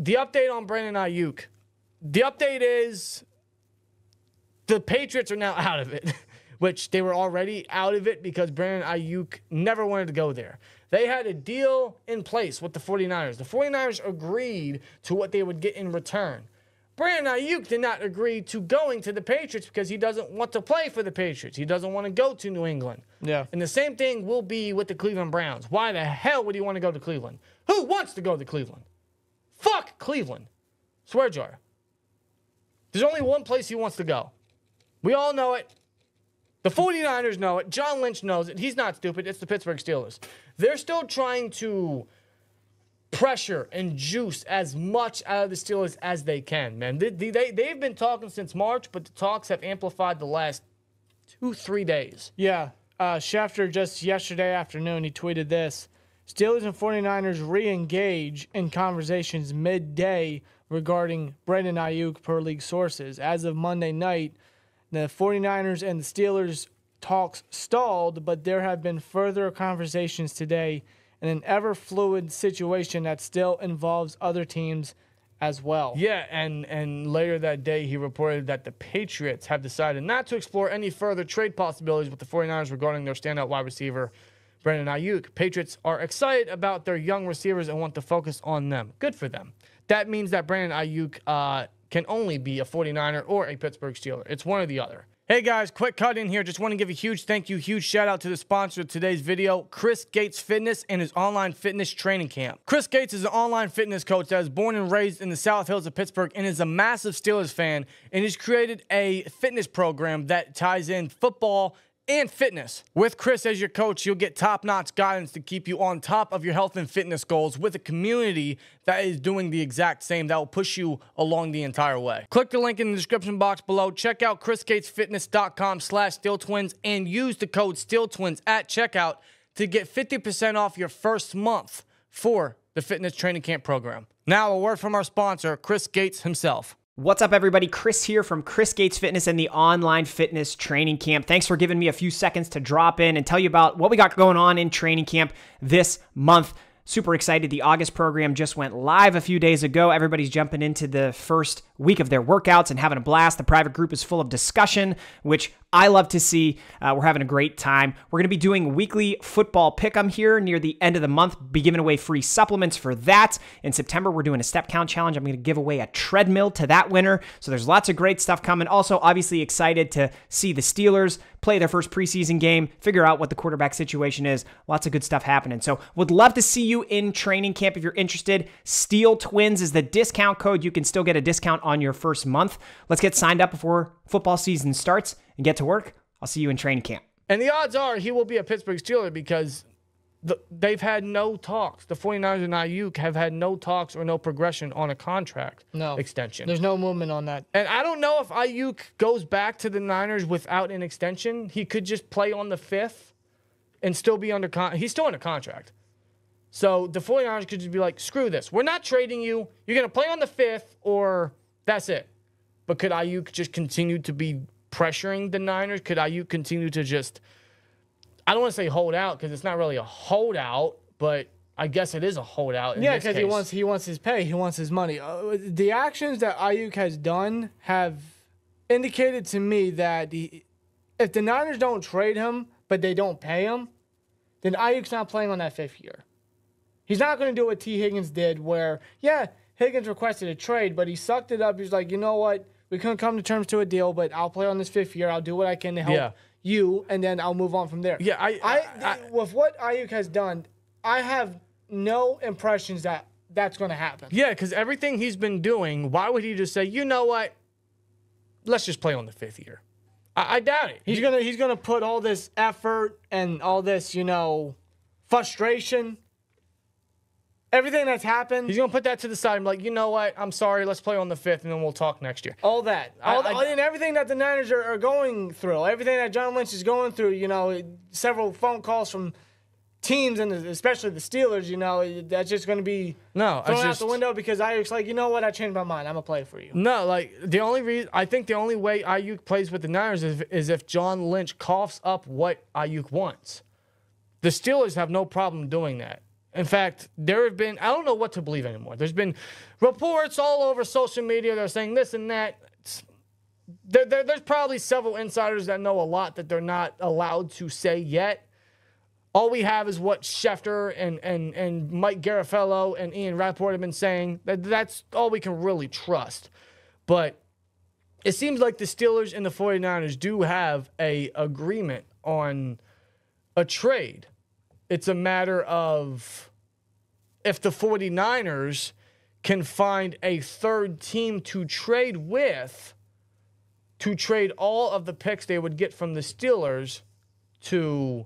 the update on Brandon Aiyuk. The update is the Patriots are now out of it, which they were already out of it because Brandon Aiyuk never wanted to go there. They had a deal in place with the 49ers. The 49ers agreed to what they would get in return. Brandon Aiyuk did not agree to going to the Patriots because he doesn't want to play for the Patriots. He doesn't want to go to New England. Yeah. And the same thing will be with the Cleveland Browns. Why the hell would he want to go to Cleveland? Who wants to go to Cleveland? Fuck Cleveland. Swear jar. There's only one place he wants to go. We all know it. The 49ers know it. John Lynch knows it. He's not stupid. It's the Pittsburgh Steelers. They're still trying to pressure and juice as much out of the Steelers as they can, man. They've been talking since March, but the talks have amplified the last 2-3 days. Yeah. Schefter just yesterday afternoon, he tweeted this. Steelers and 49ers re-engage in conversations midday regarding Brandon Aiyuk per league sources. As of Monday night, the 49ers and the Steelers talks stalled, but there have been further conversations today in an ever-fluid situation that still involves other teams as well. Yeah, and later that day, he reported that the Patriots have decided not to explore any further trade possibilities with the 49ers regarding their standout wide receiver, Brandon Aiyuk. Patriots are excited about their young receivers and want to focus on them. Good for them. That means that Brandon Aiyuk can only be a 49er or a Pittsburgh Steeler. It's one or the other. Hey guys, quick cut in here. Just want to give a huge thank you, huge shout out to the sponsor of today's video, Chris Gates Fitness and his online fitness training camp. Chris Gates is an online fitness coach that was born and raised in the South Hills of Pittsburgh and is a massive Steelers fan, and he's created a fitness program that ties in football and fitness. With Chris as your coach, you'll get top-notch guidance to keep you on top of your health and fitness goals with a community that is doing the exact same that will push you along the entire way. Click the link in the description box below. Check out chrisgatesfitness.com/SteelTwins and use the code SteelTwins at checkout to get 50% off your first month for the fitness training camp program. Now, a word from our sponsor, Chris Gates himself. What's up, everybody? Chris here from Chris Gates Fitness and the online fitness training camp. Thanks for giving me a few seconds to drop in and tell you about what we got going on in training camp this month. Super excited. The August program just went live a few days ago. Everybody's jumping into the first week of their workouts and having a blast. The private group is full of discussion, which I love to see. We're having a great time. We're going to be doing weekly football pick'em here near the end of the month. Be giving away free supplements for that. In September, we're doing a step count challenge. I'm going to give away a treadmill to that winner. So there's lots of great stuff coming. Also, obviously excited to see the Steelers play their first preseason game, figure out what the quarterback situation is. Lots of good stuff happening. So would love to see you in training camp if you're interested. SteelTwins is the discount code. You can still get a discount on your first month. Let's get signed up before football season starts and get to work. I'll see you in training camp. And the odds are he will be a Pittsburgh Steeler because they've had no talks. The 49ers and Aiyuk have had no talks or no progression on a contract extension. There's no movement on that. And I don't know if Aiyuk goes back to the Niners without an extension. He could just play on the 5th and still be under he's still under contract. So the 49ers could just be like, screw this. We're not trading you. You're going to play on the 5th or that's it. But could Aiyuk just continue to be pressuring the Niners? Could Aiyuk continue to just, I don't want to say hold out because it's not really a holdout, but I guess it is a holdout in this case. Yeah, because he wants his pay. He wants his money. The actions that Aiyuk has done have indicated to me that if the Niners don't trade him, but they don't pay him, then Aiyuk's not playing on that 5th year. He's not going to do what T. Higgins did where, yeah, Higgins requested a trade, but he sucked it up. He's like, you know what? We couldn't come to terms to a deal, but I'll play on this 5th year. I'll do what I can to help you, and then I'll move on from there. Yeah, with what Aiyuk has done, I have no impressions that that's going to happen. Yeah, because everything he's been doing, why would he just say, you know what? Let's just play on the 5th year. I doubt it. He's gonna put all this effort and all this, frustration. Everything that's happened. He's going to put that to the side and be like, you know what? I'm sorry. Let's play on the 5th, and then we'll talk next year. All that. And everything that the Niners are going through. Everything that John Lynch is going through, several phone calls from teams, and especially the Steelers, that's just going to be thrown out the window because Aiyuk's like, you know what? I changed my mind. I'm going to play for you. No, I think the only way Aiyuk plays with the Niners is if John Lynch coughs up what Aiyuk wants. The Steelers have no problem doing that. In fact, there have been, I don't know what to believe anymore. There's been reports all over social media that are saying this and that. There's probably several insiders that know a lot that they're not allowed to say yet. All we have is what Schefter and Mike Garafolo and Ian Rappaport have been saying. That's all we can really trust. But it seems like the Steelers and the 49ers do have a agreement on a trade. It's a matter of if the 49ers can find a third team to trade with, to trade all of the picks they would get from the Steelers to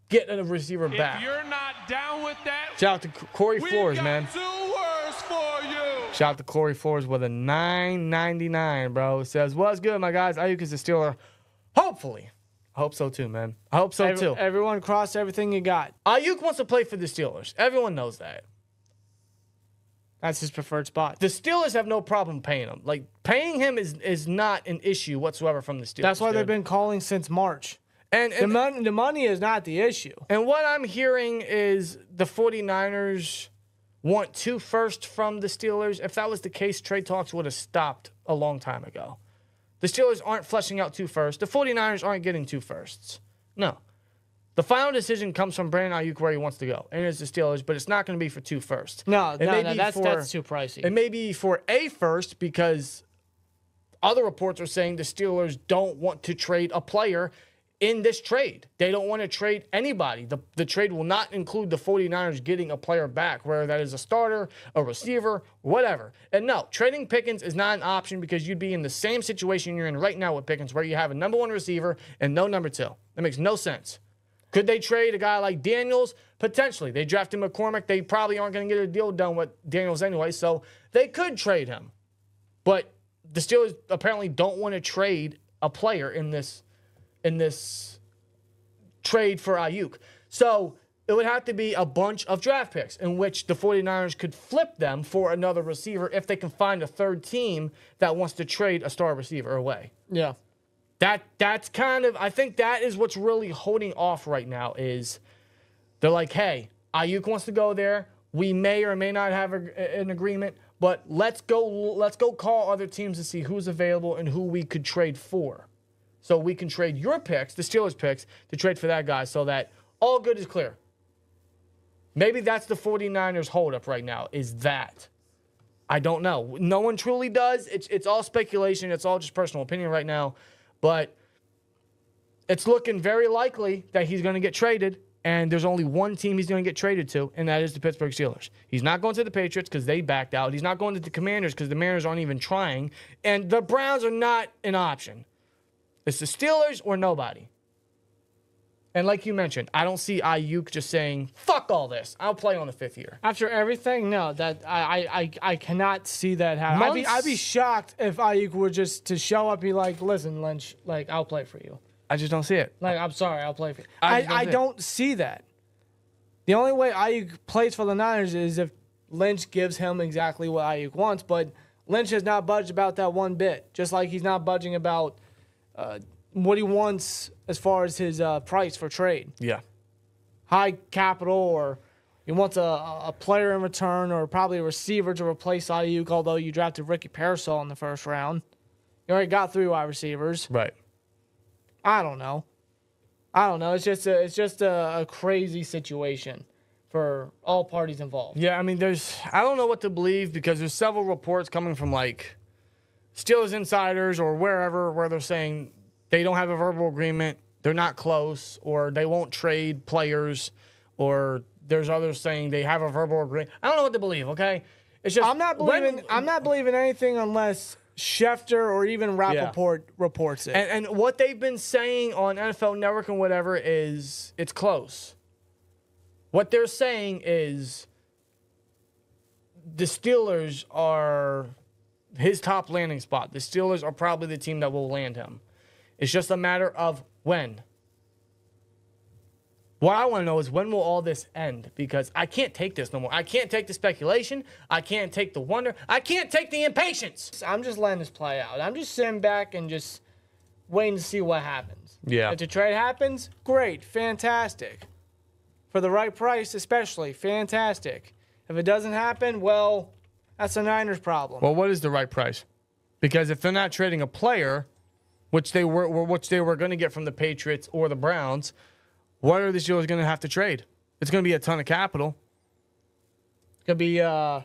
get a receiver back. If you're not down with that, shout out to Corey Flores, man. 2 words for you. Shout out to Corey Flores with a $9.99, bro. Says, what's good, my guys? Aiyuk is a Steeler. Hopefully. I hope so too, man. I hope so too. Everyone cross everything you got. Aiyuk wants to play for the Steelers. Everyone knows that. That's his preferred spot. The Steelers have no problem paying him. Like, paying him is not an issue whatsoever from the Steelers. That's why they've been calling since March. And the money is not the issue. And what I'm hearing is the 49ers want 2 firsts from the Steelers. If that was the case, trade talks would have stopped a long time ago. The Steelers aren't fleshing out 2 firsts. The 49ers aren't getting 2 firsts. No. The final decision comes from Brandon Aiyuk where he wants to go, and it's the Steelers, but it's not going to be for 2 firsts. No, that's too pricey. It may be for a first because other reports are saying the Steelers don't want to trade a player in this trade. They don't want to trade anybody. The trade will not include the 49ers getting a player back, whether that is a starter, a receiver, whatever. And no, trading Pickens is not an option because you'd be in the same situation you're in right now with Pickens, where you have a number 1 receiver and no number 2. That makes no sense. Could they trade a guy like Daniels? Potentially. They drafted McCormick. They probably aren't going to get a deal done with Daniels anyway, so they could trade him. But the Steelers apparently don't want to trade a player in this trade for Aiyuk. So it would have to be a bunch of draft picks in which the 49ers could flip them for another receiver if they can find a third team that wants to trade a star receiver away. Yeah. That's kind of, I think that is what's really holding off right now is they're like, hey, Aiyuk wants to go there. We may or may not have an agreement, but let's go call other teams to see who's available and who we could trade for. So we can trade your picks, the Steelers picks, to trade for that guy so that all good is clear. Maybe that's the 49ers holdup right now, is that. I don't know. No one truly does. It's all speculation. It's all just personal opinion right now. But it's looking very likely that he's going to get traded, and there's only one team he's going to get traded to, and that is the Pittsburgh Steelers. He's not going to the Patriots because they backed out. He's not going to the Commanders because the Mariners aren't even trying, and the Browns are not an option. It's the Steelers or nobody. And like you mentioned, I don't see Aiyuk just saying, fuck all this. I'll play on the 5th year. After everything, no, that I cannot see that happen. I'd be shocked if Aiyuk were just to show up and be like, listen, Lynch, like, I'll play for you. I just don't see it. Like, I'm sorry, I'll play for you. I don't see that. The only way Aiyuk plays for the Niners is if Lynch gives him exactly what Aiyuk wants, but Lynch has not budged about that one bit, just like he's not budging about what he wants as far as his price for trade. Yeah. High capital, or he wants a player in return, or probably a receiver to replace Aiyuk, although you drafted Ricky Parasol in the 1st round. You already got 3 wide receivers. Right. I don't know. It's just a crazy situation for all parties involved. Yeah, I mean, I don't know what to believe because there's several reports coming from, like, Steelers insiders or wherever where they're saying they don't have a verbal agreement, they're not close, or they won't trade players, or there's others saying they have a verbal agreement. I don't know what to believe, okay? It's just I'm not believing anything unless Schefter or even Rappaport reports it. And what they've been saying on NFL Network and whatever is it's close. What they're saying is the Steelers are his top landing spot. The Steelers are probably the team that will land him. It's just a matter of when. What I want to know is when will all this end? Because I can't take this no more. I can't take the speculation. I can't take the wonder. I can't take the impatience. I'm just letting this play out. I'm just sitting back and just waiting to see what happens. Yeah. If the trade happens, great, fantastic. For the right price, especially. Fantastic. If it doesn't happen, well, that's the Niners' problem. Well, what is the right price? Because if they're not trading a player, which they were going to get from the Patriots or the Browns, what are the Steelers going to have to trade? It's going to be a ton of capital. It could be, I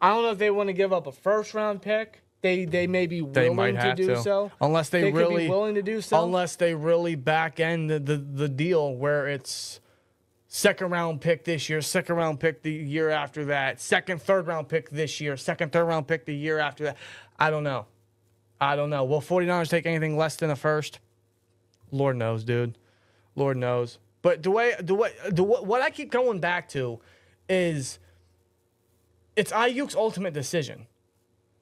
don't know if they want to give up a first-round pick. They may be willing to do so. Unless they really could be willing to do so. Unless they really back end the deal where it's second round pick this year, second round pick the year after that, second, third round pick this year, second, third round pick the year after that. I don't know. Will 49ers take anything less than a first? Lord knows, dude. Lord knows. But what I keep going back to is it's Aiyuk's ultimate decision.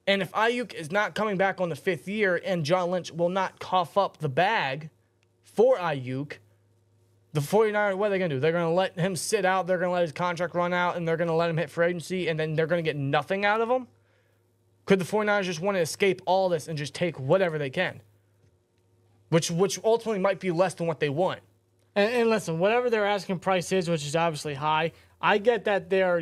And if Aiyuk is not coming back on the 5th year and John Lynch will not cough up the bag for Aiyuk, the 49ers, what are they going to do? They're going to let him sit out. They're going to let his contract run out, and they're going to let him hit free agency, and then they're going to get nothing out of him? Could the 49ers just want to escape all this and just take whatever they can? Which ultimately might be less than what they want. And listen, whatever their asking price is, which is obviously high, I get that they're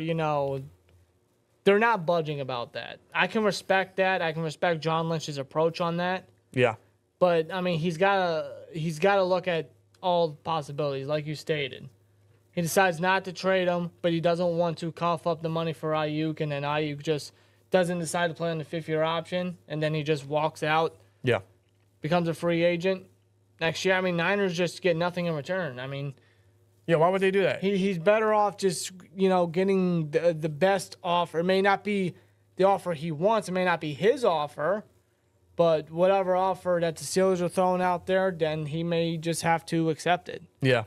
not budging about that. I can respect that. I can respect John Lynch's approach on that. Yeah. But I mean, he's got to look at all possibilities, like you stated. He decides not to trade him, but he doesn't want to cough up the money for Aiyuk, and then Aiyuk just doesn't decide to play on the 5th-year option, and then he just walks out. Yeah. Becomes a free agent next year. I mean, Niners just get nothing in return. I mean, yeah, why would they do that? He's better off just, getting the best offer. It may not be the offer he wants. It may not be his offer. But whatever offer that the Steelers are throwing out there, then he may just have to accept it. Yeah.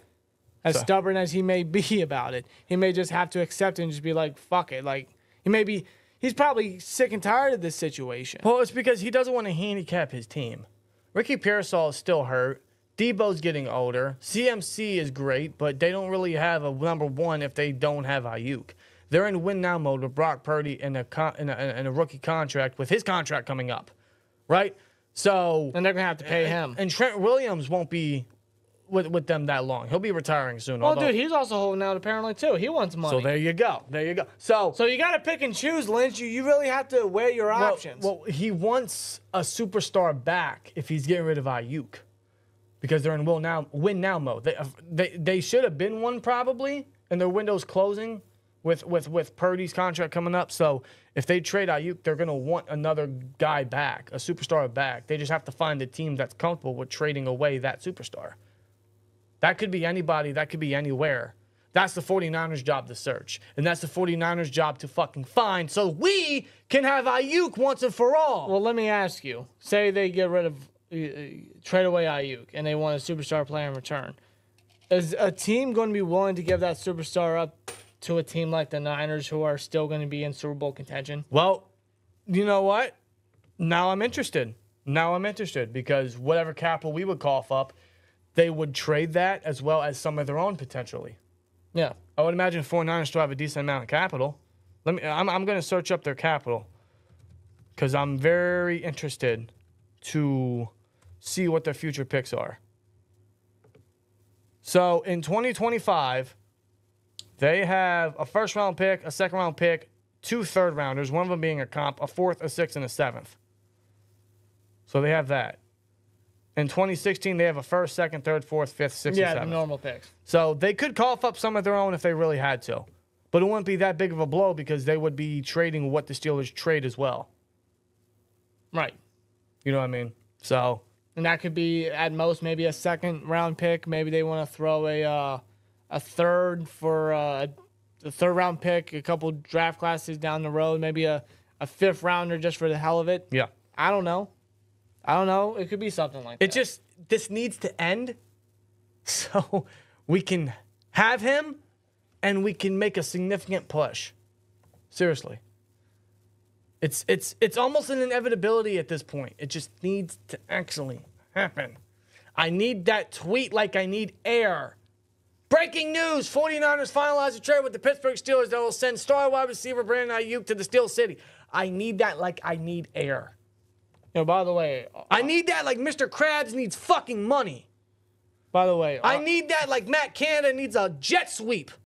As stubborn as he may be about it, he may just have to accept it and just be like, fuck it. Like, he's probably sick and tired of this situation. Well, it's because he doesn't want to handicap his team. Ricky Pearsall is still hurt. Debo's getting older. CMC is great, but they don't really have a number one if they don't have Aiyuk. They're in win-now mode with Brock Purdy and a rookie contract with his contract coming up, right? So and they're going to have to pay him. And Trent Williams won't be with them that long. He'll be retiring soon. Well, dude, he's also holding out apparently, too. He wants money. So there you go. So you got to pick and choose, Lynch. You really have to weigh your options. Well, he wants a superstar back if he's getting rid of Aiyuk. Because they're in win-now mode. They should have been one probably, and their window's closing with Purdy's contract coming up. So if they trade Aiyuk, they're going to want another guy back, a superstar back. They just have to find a team that's comfortable with trading away that superstar. That could be anybody. That could be anywhere. That's the 49ers' job to search. And that's the 49ers' job to fucking find so we can have Aiyuk once and for all. Well, let me ask you. Say they get rid of trade away Aiyuk, and they want a superstar player in return. Is a team going to be willing to give that superstar up to a team like the Niners who are still going to be in Super Bowl contention? Well, you know what? Now I'm interested. Because whatever capital we would cough up, they would trade that as well as some of their own potentially. Yeah. I would imagine 49ers still have a decent amount of capital. I'm going to search up their capital because I'm very interested to see what their future picks are. So in 2025, they have a first-round pick, a second-round pick, 2 third-rounders, one of them being a comp, a 4th, a 6th, and a 7th. So they have that. In 2016, they have a 1st, 2nd, 3rd, 4th, 5th, 6th, and 7th. Yeah, the normal picks. So they could cough up some of their own if they really had to. But it wouldn't be that big of a blow because they would be trading what the Steelers trade as well. Right. You know what I mean? So, and that could be at most maybe a 2nd-round pick. Maybe they want to throw a third for a 3rd-round pick, a couple draft classes down the road, maybe a 5th-rounder just for the hell of it. yeah. I don't know. It could be something like that. This needs to end so we can have him and we can make a significant push. Seriously. It's almost an inevitability at this point. It just needs to actually happen. I need that tweet like I need air. Breaking news, 49ers finalize a trade with the Pittsburgh Steelers that will send star wide receiver Brandon Aiyuk to the Steel City. I need that like I need air. By the way, I need that like Mr. Krabs needs fucking money. By the way, I need that like Matt Canada needs a jet sweep.